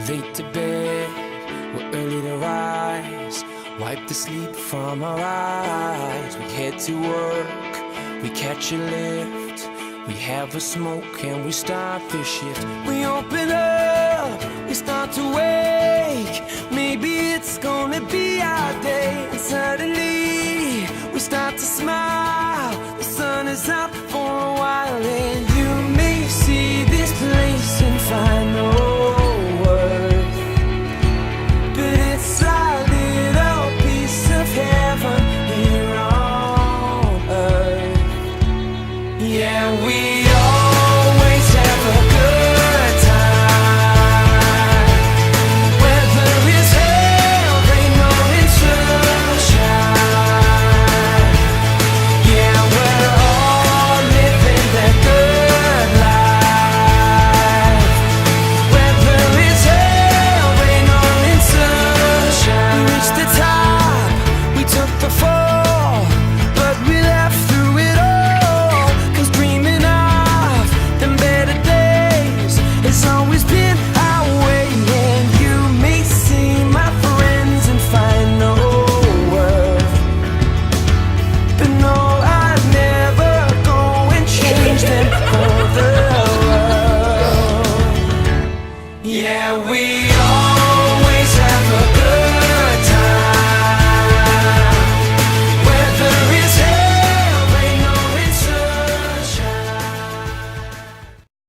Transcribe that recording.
Late to bed, we're early to rise. Wipe the sleep from our eyes. We head to work, we catch a lift. We have a smoke and we start the shift. We open up, we start to wake. Maybe it's gonna be our day. And suddenly, we start to smile. The sun is out for a while. And you may see this place and find no worth, but it's a little piece of heaven here on earth. Yeah, we always have a good time, whether it's hell, rain, or in sunshine. Yeah, we're all living that good life, whether it's hell, rain, or in sunshine. We reached the top, we took the fall, but we laughed through it all. 'Cause dreaming of them better days has always been our way. And you may see my friends and find no worth, but no, I'd never go and change them for the world. Yeah, we